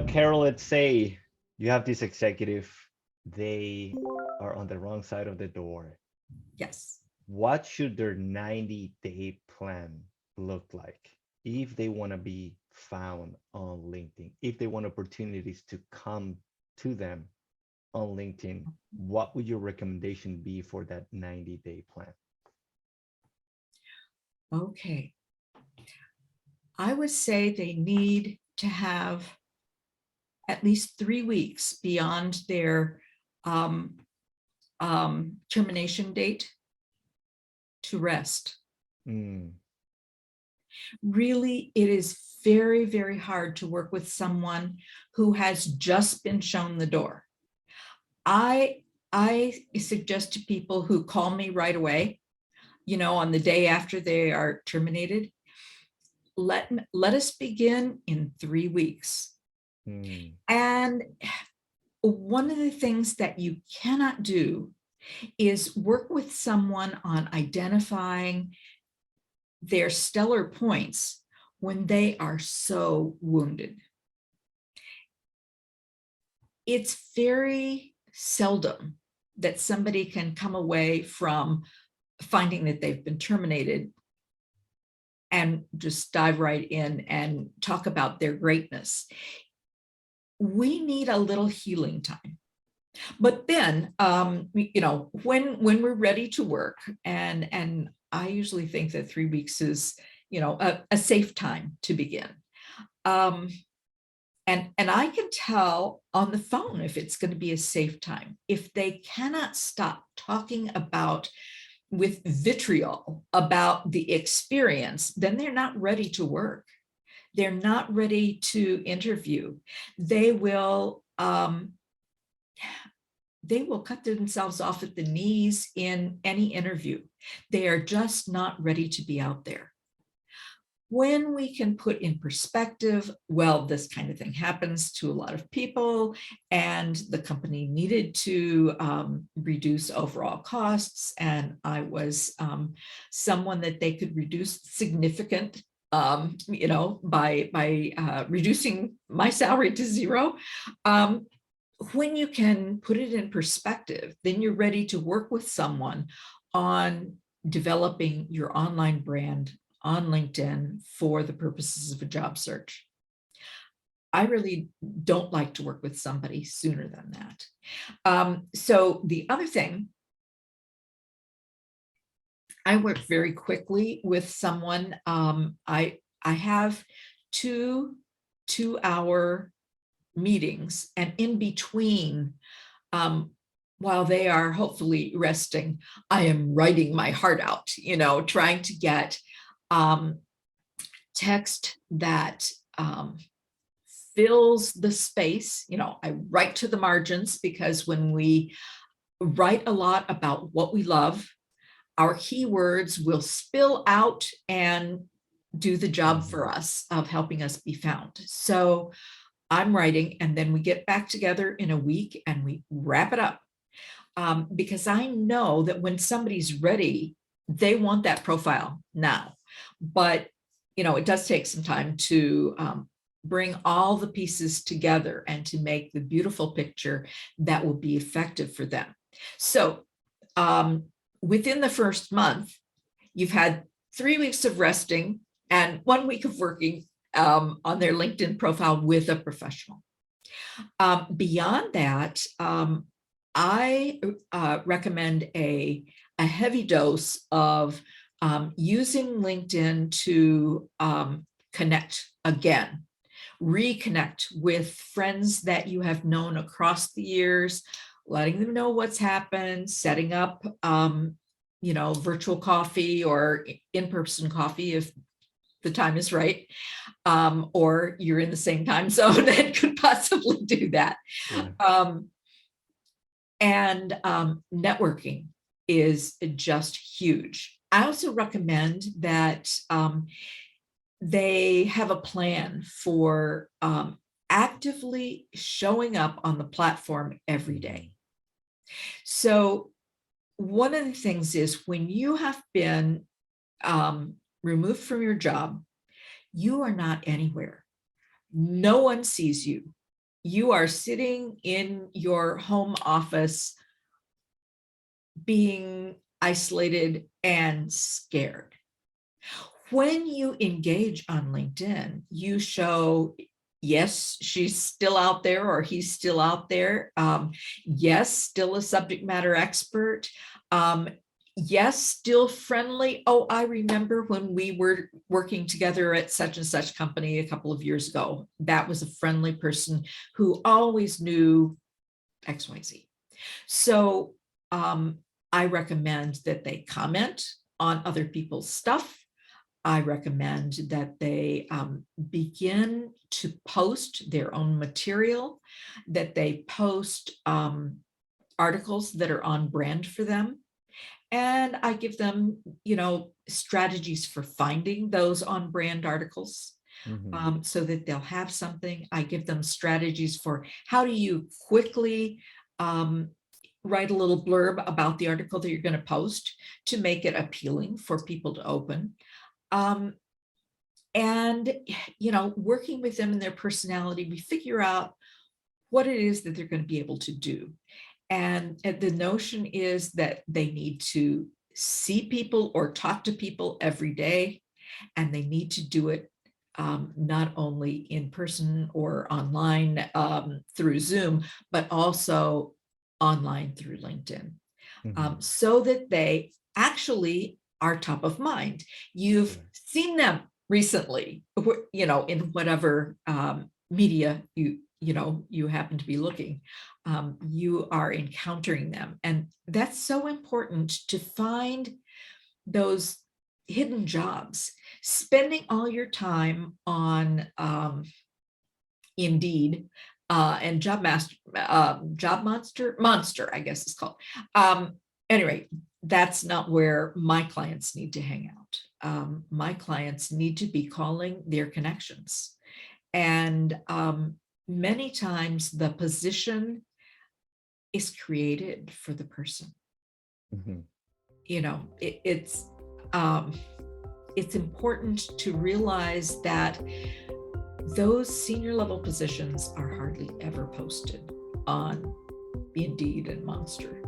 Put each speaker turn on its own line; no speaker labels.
Carol, let's say you have this executive, they are on the wrong side of the door.
Yes.
What should their 90-day plan look like if they want to be found on LinkedIn, if they want opportunities to come to them on LinkedIn? What would your recommendation be for that 90-day plan?
Okay. I would say they need to have at least 3 weeks beyond their um, termination date to rest.
Mm,
Really, it is very, very hard to work with someone who has just been shown the door. I suggest to people who call me right away, on the day after they are terminated, let us begin in 3 weeks.
mm,
And one of the things that you cannot do is work with someone on identifying their stellar points when they are so wounded. It's very seldom that somebody can come away from finding that they've been terminated and just dive right in and talk about their greatness. We need a little healing time. But then, when we're ready to work, and I usually think that 3 weeks is, a safe time to begin. And I can tell on the phone if it's going to be a safe time. If they cannot stop talking about with vitriol about the experience, then they're not ready to work. They're not ready to interview. They will cut themselves off at the knees in any interview. They are just not ready to be out there. When we can put in perspective, well, this kind of thing happens to a lot of people, and the company needed to reduce overall costs, and I was someone that they could reduce significant, by reducing my salary to zero. When you can put it in perspective, then you're ready to work with someone on developing your online brand on LinkedIn for the purposes of a job search. I really don't like to work with somebody sooner than that. So the other thing, I work very quickly with someone. I have two 2-hour meetings, and in between, while they are hopefully resting, I am writing my heart out, trying to get text that fills the space. I write to the margins, because when we write a lot about what we love, our keywords will spill out and do the job for us of helping us be found. So I'm writing, and then we get back together in a week and we wrap it up. Because I know that when somebody's ready, they want that profile now. But, it does take some time to bring all the pieces together and to make the beautiful picture that will be effective for them. So within the first month, you've had 3 weeks of resting and 1 week of working on their LinkedIn profile with a professional. Beyond that, I recommend a heavy dose of using LinkedIn to connect again, reconnect with friends that you have known across the years, letting them know what's happened, setting up, virtual coffee or in-person coffee if the time is right, or you're in the same time zone and could possibly do that. Yeah. And networking is just huge. I also recommend that they have a plan for actively showing up on the platform every day. So one of the things is, when you have been removed from your job, you are not anywhere. No one sees you. you are sitting in your home office being isolated and scared. When you engage on LinkedIn, you show, yes, she's still out there or he's still out there. Yes, still a subject matter expert. Yes, still friendly. Oh, I remember when we were working together at such and such company a couple of years ago. That was a friendly person who always knew XYZ. So I recommend that they comment on other people's stuff. I recommend that they begin to post their own material, that they post articles that are on brand for them. And I give them, strategies for finding those on brand articles. So that they'll have something. I give them strategies for how do you quickly write a little blurb about the article that you're going to post to make it appealing for people to open. And, working with them and their personality, we figure out what it is that they're going to be able to do. And the notion is that they need to see people or talk to people every day, and they need to do it not only in person or online through Zoom, but also online through LinkedIn, so that they actually are top of mind. You've seen them recently, in whatever media you happen to be looking. You are encountering them, and that's so important to find those hidden jobs. Spending all your time on Indeed and Monster, I guess it's called. Anyway, that's not where my clients need to hang out. My clients need to be calling their connections. And many times the position is created for the person. It's important to realize that those senior level positions are hardly ever posted on Indeed and Monster.